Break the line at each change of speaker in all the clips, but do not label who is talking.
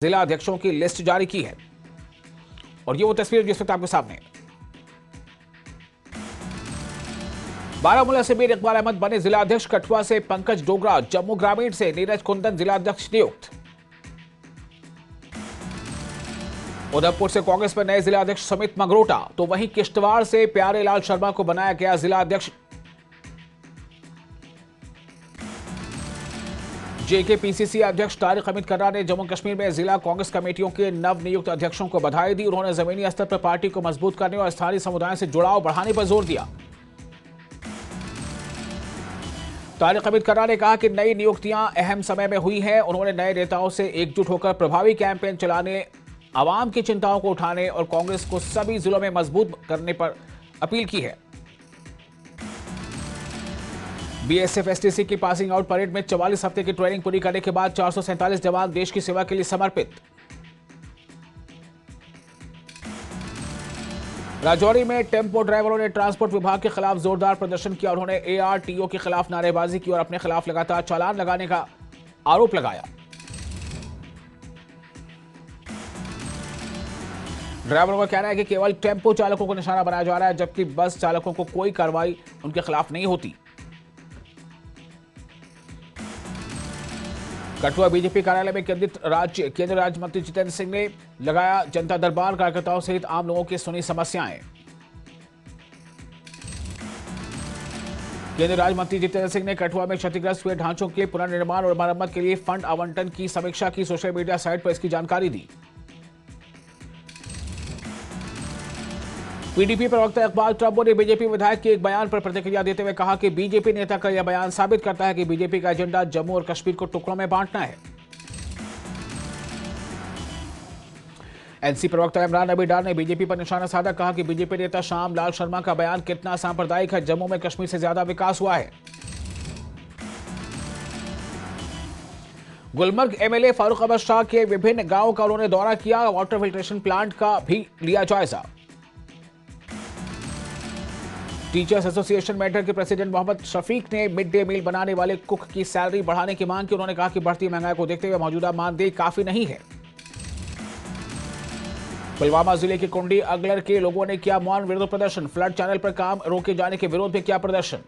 जिला अध्यक्षों की लिस्ट जारी की है और ये वो तस्वीर जिस वक्त आपके सामने है। बारामूला से मीर इकबाल अहमद बने जिला अध्यक्ष, कठुआ से पंकज डोगरा, जम्मू ग्रामीण से नीरज कुंदन जिला अध्यक्ष नियुक्त। उधमपुर से कांग्रेस में नए जिला अध्यक्ष समित मंगरोटा, तो वहीं किश्तवाड़ से प्यारे लाल शर्मा को बनाया गया जिला अध्यक्ष। जेकेपीसीसी अध्यक्ष तारिक हमीद कर्रा ने जम्मू कश्मीर में जिला कांग्रेस कमेटियों के नवनियुक्त अध्यक्षों को बधाई दी। उन्होंने जमीनी स्तर पर पार्टी को मजबूत करने और स्थानीय समुदाय से जुड़ाव बढ़ाने पर जोर दिया। तारिक हमीद कर्रा ने कहा कि नई नियुक्तियां अहम समय में हुई हैं। उन्होंने नए नेताओं से एकजुट होकर प्रभावी कैंपेन चलाने, आवाम की चिंताओं को उठाने और कांग्रेस को सभी जिलों में मजबूत करने पर अपील की है। बीएसएफ एसटीसी की पासिंग आउट परेड में 44 हफ्ते की ट्रेनिंग पूरी करने के बाद 447 जवान देश की सेवा के लिए समर्पित। राजौरी में टेम्पो ड्राइवरों ने ट्रांसपोर्ट विभाग के खिलाफ जोरदार प्रदर्शन किया। उन्होंने एआरटीओ के खिलाफ नारेबाजी की और अपने खिलाफ लगातार चालान लगाने का आरोप लगाया। ड्राइवरों का कहना है कि केवल टेम्पो चालकों को निशाना बनाया जा रहा है, जबकि बस चालकों को कोई कार्रवाई उनके खिलाफ नहीं होती। कठुआ बीजेपी कार्यालय में केंद्रीय राज्य मंत्री जितेंद्र सिंह ने लगाया जनता दरबार, कार्यकर्ताओं सहित आम लोगों की सुनी समस्याएं। केंद्रीय राज्य मंत्री जितेंद्र सिंह ने कठुआ में क्षतिग्रस्त हुए ढांचों के पुनर्निर्माण और मरम्मत के लिए फंड आवंटन की समीक्षा की। सोशल मीडिया साइट पर इसकी जानकारी दी। पीडीपी प्रवक्ता इकबाल ट्रंबो ने बीजेपी विधायक के एक बयान पर प्रतिक्रिया देते हुए कहा कि बीजेपी नेता का यह बयान साबित करता है कि बीजेपी का एजेंडा जम्मू और कश्मीर को टुकड़ों में बांटना है। एनसी प्रवक्ता इमरान नबी डार ने बीजेपी पर निशाना साधा, कहा कि बीजेपी नेता श्याम लाल शर्मा का बयान कितना सांप्रदायिक है। जम्मू में कश्मीर से ज्यादा विकास हुआ है। गुलमर्ग एमएलए फारूक अहमद शाह के विभिन्न गांवों का उन्होंने दौरा किया। वाटर फिल्ट्रेशन प्लांट का भी लिया जायजा। टीचर्स एसोसिएशन मेंटर के प्रेसिडेंट मोहम्मद शफीक ने मिड डे मील बनाने वाले कुक की सैलरी बढ़ाने की मांग की। उन्होंने कहा कि बढ़ती महंगाई को देखते हुए मौजूदा मानदेय काफी नहीं है। पुलवामा जिले के कुंडी अगलर के लोगों ने किया मौन विरोध प्रदर्शन। फ्लड चैनल पर काम रोके जाने के विरोध में किया प्रदर्शन।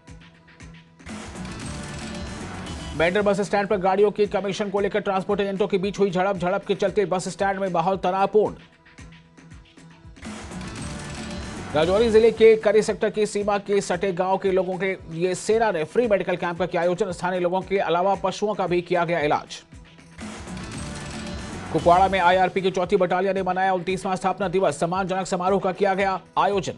मेंढर बस स्टैंड पर गाड़ियों की कमीशन को लेकर ट्रांसपोर्ट एजेंटों के बीच हुई झड़प के चलते बस स्टैंड में माहौल तनावपूर्ण। राजौरी जिले के करी सेक्टर की सीमा के सटे गांव के लोगों के लिए सेना ने फ्री मेडिकल कैंप का किया आयोजन। स्थानीय लोगों के अलावा पशुओं का भी किया गया इलाज। कुपवाड़ा में आईआरपी की 4थी बटालियन ने मनाया 29वां स्थापना दिवस। सम्मानजनक समारोह का किया गया आयोजन।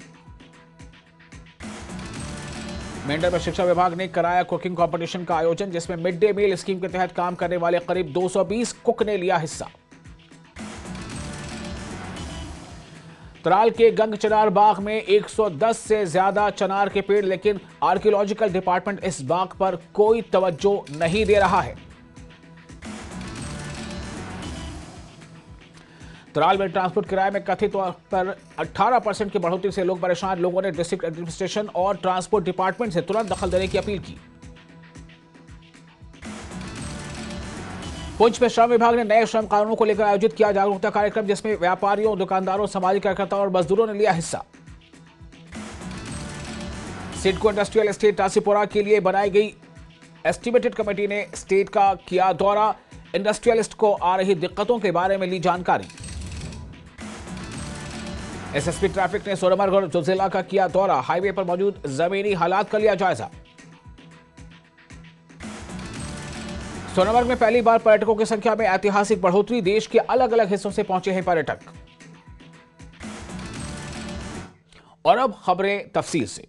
मेंढर में शिक्षा विभाग ने कराया कुकिंग कंपटीशन का आयोजन, जिसमें मिड डे मील स्कीम के तहत काम करने वाले करीब 220 कुक ने लिया हिस्सा। तराल के गंग चनार बाग में 110 से ज्यादा चनार के पेड़, लेकिन आर्कियोलॉजिकल डिपार्टमेंट इस बाग पर कोई तवज्जो नहीं दे रहा है। तराल में ट्रांसपोर्ट किराए में कथित तौर पर 18% की बढ़ोतरी से लोग परेशान। लोगों ने डिस्ट्रिक्ट एडमिनिस्ट्रेशन और ट्रांसपोर्ट डिपार्टमेंट से तुरंत दखल देने की अपील की। पुंछ में श्रम विभाग ने नए श्रम कानूनों को लेकर आयोजित किया जागरूकता कार्यक्रम, जिसमें व्यापारियों, दुकानदारों, सामाजिक कार्यकर्ताओं और मजदूरों ने लिया हिस्सा। सिडको इंडस्ट्रियल एस्टेट टासीपुरा के लिए बनाई गई एस्टिमेटेड कमेटी ने स्टेट का किया दौरा। इंडस्ट्रियलिस्ट को आ रही दिक्कतों के बारे में ली जानकारी। एसएसपी ट्रैफिक ने सोनमर्ग और जोजिला का किया दौरा। हाईवे पर मौजूद जमीनी हालात का लिया जायजा। सोनमर्ग में पहली बार पर्यटकों की संख्या में ऐतिहासिक बढ़ोतरी। देश के अलग अलग हिस्सों से पहुंचे हैं पर्यटक। और अब खबरें तफसील से।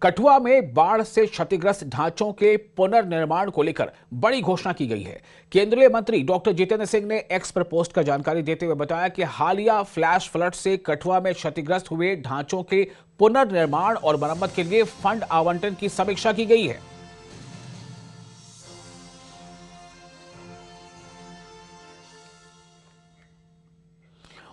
कठुआ में बाढ़ से क्षतिग्रस्त ढांचों के पुनर्निर्माण को लेकर बड़ी घोषणा की गई है। केंद्रीय मंत्री डॉक्टर जितेंद्र सिंह ने एक्स पर पोस्ट कर जानकारी देते हुए बताया कि हालिया फ्लैश फ्लड से कठुआ में क्षतिग्रस्त हुए ढांचों के पुनर्निर्माण और मरम्मत के लिए फंड आवंटन की समीक्षा की गई है।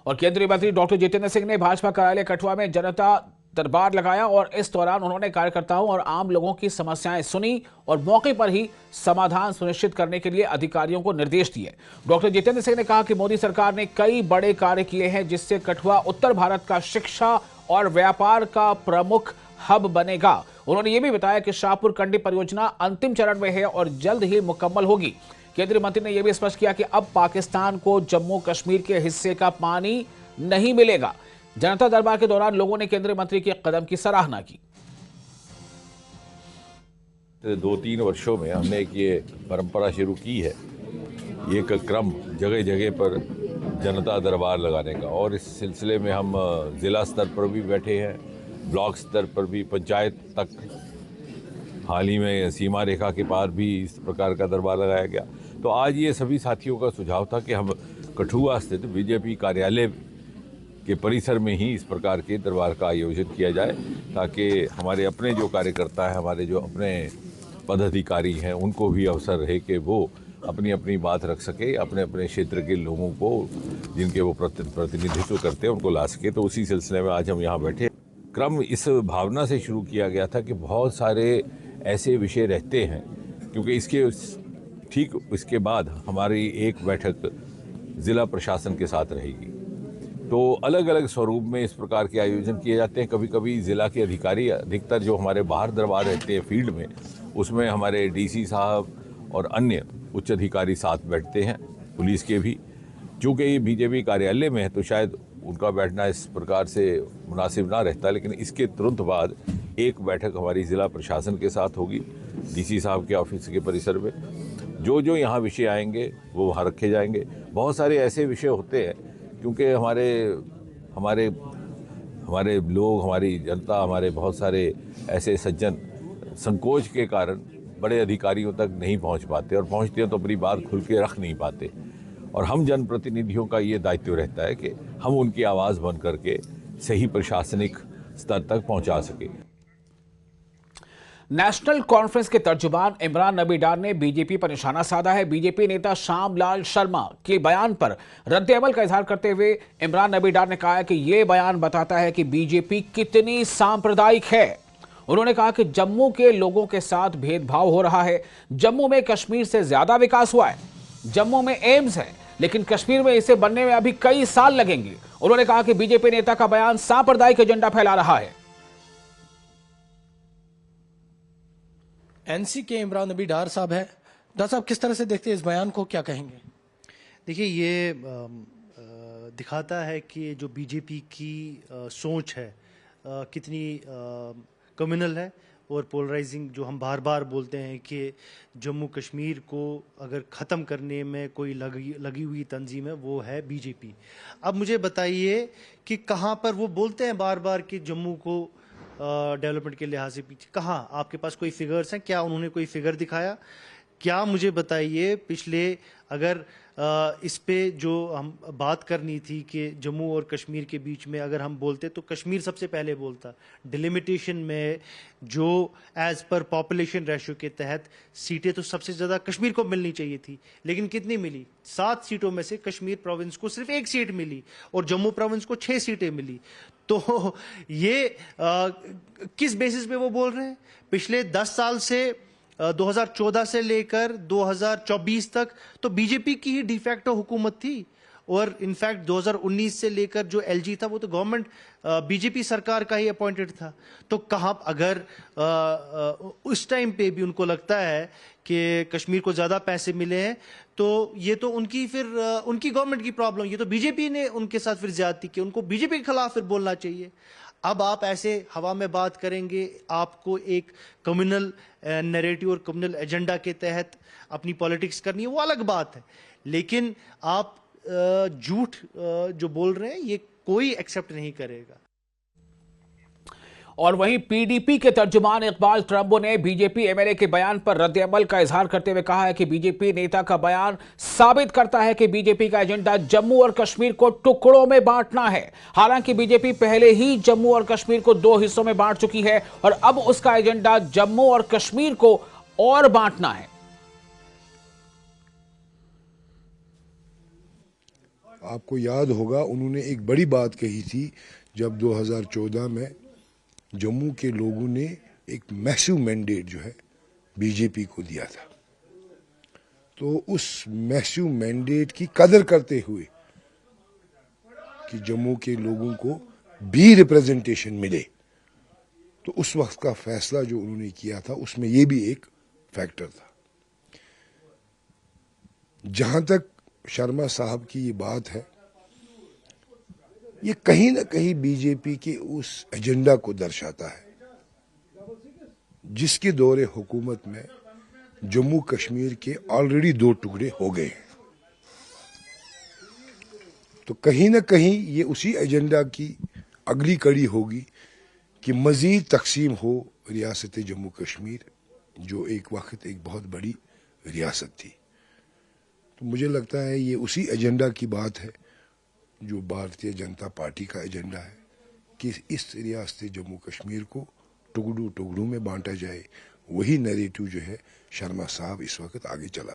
और केंद्रीय मंत्री डॉक्टर जितेंद्र सिंह ने भाजपा कार्यालय कठुआ में जनता दरबार लगाया और इस दौरान उन्होंने कार्यकर्ताओं और आम लोगों की समस्याएं सुनी और मौके पर ही समाधान सुनिश्चित करने के लिए अधिकारियों को निर्देश दिए। डॉक्टर जितेंद्र सिंह ने कहा कि मोदी सरकार ने कई बड़े कार्य किए हैं, जिससे कठुआ उत्तर भारत का शिक्षा और व्यापार का प्रमुख हब बनेगा। उन्होंने ये भी बताया कि शाहपुर कंडी परियोजना अंतिम चरण में है और जल्द ही मुकम्मल होगी। केंद्रीय मंत्री ने यह भी स्पष्ट किया कि अब पाकिस्तान को जम्मू कश्मीर के हिस्से का पानी नहीं मिलेगा। जनता दरबार के दौरान लोगों ने केंद्रीय मंत्री के कदम की सराहना की।
2-3 वर्षों में हमने एक ये परंपरा शुरू की है, ये एक क्रम जगह जगह पर जनता दरबार लगाने का, और इस सिलसिले में हम ज़िला स्तर पर भी बैठे हैं, ब्लॉक स्तर पर भी, पंचायत तक। हाल ही में सीमा रेखा के पार भी इस प्रकार का दरबार लगाया गया। तो आज ये सभी साथियों का सुझाव था कि हम कठुआ स्थित बीजेपी कार्यालय के परिसर में ही इस प्रकार के दरबार का आयोजन किया जाए, ताकि हमारे अपने जो कार्यकर्ता हैं, हमारे जो अपने पदाधिकारी हैं, उनको भी अवसर रहे कि वो अपनी अपनी बात रख सके, अपने अपने क्षेत्र के लोगों को जिनके वो प्रतिनिधित्व करते हैं उनको ला सके। तो उसी सिलसिले में आज हम यहाँ बैठे। क्रम इस भावना से शुरू किया गया था कि बहुत सारे ऐसे विषय रहते हैं, क्योंकि इसके ठीक इसके बाद हमारी एक बैठक ज़िला प्रशासन के साथ रहेगी। तो अलग अलग स्वरूप में इस प्रकार के आयोजन किए जाते हैं। कभी कभी ज़िला के अधिकारी, अधिकतर जो हमारे बाहर दरबार रहते हैं फील्ड में, उसमें हमारे डीसी साहब और अन्य उच्च अधिकारी साथ बैठते हैं, पुलिस के भी। चूँकि ये बीजेपी कार्यालय में है तो शायद उनका बैठना इस प्रकार से मुनासिब ना रहता, लेकिन इसके तुरंत बाद एक बैठक हमारी ज़िला प्रशासन के साथ होगी, डीसी साहब के ऑफिस के परिसर में। जो जो यहाँ विषय आएंगे वो वहाँ रखे जाएंगे। बहुत सारे ऐसे विषय होते हैं, क्योंकि हमारे लोग, हमारी जनता, हमारे बहुत सारे ऐसे सज्जन संकोच के कारण बड़े अधिकारियों तक नहीं पहुंच पाते, और पहुंचते हैं तो अपनी बात खुल के रख नहीं पाते। और हम जनप्रतिनिधियों का ये दायित्व रहता है कि हम उनकी आवाज़ बन करके सही प्रशासनिक स्तर तक पहुंचा सके।
नेशनल कॉन्फ्रेंस के तर्जुमान इमरान नबी डार ने बीजेपी पर निशाना साधा है। बीजेपी नेता श्यामलाल शर्मा के बयान पर रद्द-ए-अमल का इजहार करते हुए इमरान नबी डार ने कहा कि यह बयान बताता है कि बीजेपी कितनी सांप्रदायिक है। उन्होंने कहा कि जम्मू के लोगों के साथ भेदभाव हो रहा है। जम्मू में कश्मीर से ज्यादा विकास हुआ है। जम्मू में एम्स है, लेकिन कश्मीर में इसे बनने में अभी कई साल लगेंगे। उन्होंने कहा कि बीजेपी नेता का बयान सांप्रदायिक एजेंडा फैला रहा है।
एनसी के इमरान नबी डार साहब है। डार साहब, किस तरह से देखते हैं इस बयान को, क्या कहेंगे?
देखिए, ये दिखाता है कि जो बीजेपी की सोच है कितनी कम्युनल है और पोलराइजिंग। जो हम बार बार बोलते हैं कि जम्मू कश्मीर को अगर ख़त्म करने में कोई लगी हुई तंजीम है, वो है बीजेपी। अब मुझे बताइए कि कहाँ पर वो बोलते हैं बार बार कि जम्मू को डेवलपमेंट के लिहाज से पीछे, कहाँ आपके पास कोई फिगर्स हैं? क्या उन्होंने कोई फिगर दिखाया? क्या मुझे बताइए, पिछले अगर इस पे जो हम बात करनी थी कि जम्मू और कश्मीर के बीच में अगर हम बोलते तो कश्मीर सबसे पहले बोलता। डिलिमिटेशन में जो एज पर पॉपुलेशन रेशो के तहत सीटें तो सबसे ज़्यादा कश्मीर को मिलनी चाहिए थी, लेकिन कितनी मिली? 7 सीटों में से कश्मीर प्रोविंस को सिर्फ 1 सीट मिली और जम्मू प्रोविंस को 6 सीटें मिली। तो ये किस बेसिस पे वो बोल रहे हैं? पिछले 10 साल से 2014 से लेकर 2024 तक तो बीजेपी की ही डिफैक्टो हुकूमत थी, और इनफैक्ट 2019 से लेकर जो एलजी था वो तो गवर्नमेंट बीजेपी सरकार का ही अपॉइंटेड था। तो कहाँ, अगर उस टाइम पे भी उनको लगता है कि कश्मीर को ज़्यादा पैसे मिले हैं, तो ये तो उनकी फिर उनकी गवर्नमेंट की प्रॉब्लम। ये तो बीजेपी ने उनके साथ फिर ज्यादती की, उनको बीजेपी के खिलाफ फिर बोलना चाहिए। अब आप ऐसे हवा में बात करेंगे, आपको एक कम्युनल नैरेटिव और कम्युनल एजेंडा के तहत अपनी पॉलिटिक्स करनी है, वो अलग बात है। लेकिन आप झूठ जो बोल रहे हैं, ये कोई एक्सेप्ट नहीं करेगा।
और वहीं पीडीपी के तर्जुमान इकबाल ट्रम्बो ने बीजेपी एमएलए के बयान पर रद्द-ए-अमल का इजहार करते हुए कहा है कि बीजेपी नेता का बयान साबित करता है कि बीजेपी का एजेंडा जम्मू और कश्मीर को टुकड़ों में बांटना है। हालांकि बीजेपी पहले ही जम्मू और कश्मीर को 2 हिस्सों में बांट चुकी है और अब उसका एजेंडा जम्मू और कश्मीर को और बांटना है।
आपको याद होगा, उन्होंने एक बड़ी बात कही थी जब 2014 में जम्मू के लोगों ने एक मैसिव मैंडेट जो है बीजेपी को दिया था, तो उस मैसिव मैंडेट की कदर करते हुए कि जम्मू के लोगों को भी रिप्रेजेंटेशन मिले, तो उस वक्त का फैसला जो उन्होंने किया था उसमें ये भी एक फैक्टर था। जहां तक शर्मा साहब की ये बात है, ये कहीं ना कहीं बीजेपी के उस एजेंडा को दर्शाता है जिसके दौरे हुकूमत में जम्मू कश्मीर के ऑलरेडी 2 टुकड़े हो गए हैं। तो कहीं ना कहीं ये उसी एजेंडा की अगली कड़ी होगी कि मजीद तकसीम हो रियासत जम्मू कश्मीर, जो एक वक्त एक बहुत बड़ी रियासत थी। तो मुझे लगता है ये उसी एजेंडा की बात है जो भारतीय जनता पार्टी का एजेंडा है कि इस रियासत जम्मू कश्मीर को टुकड़ों टुकड़ों में बांटा जाए। वही नैरेटिव जो है शर्मा साहब इस वक्त आगे चला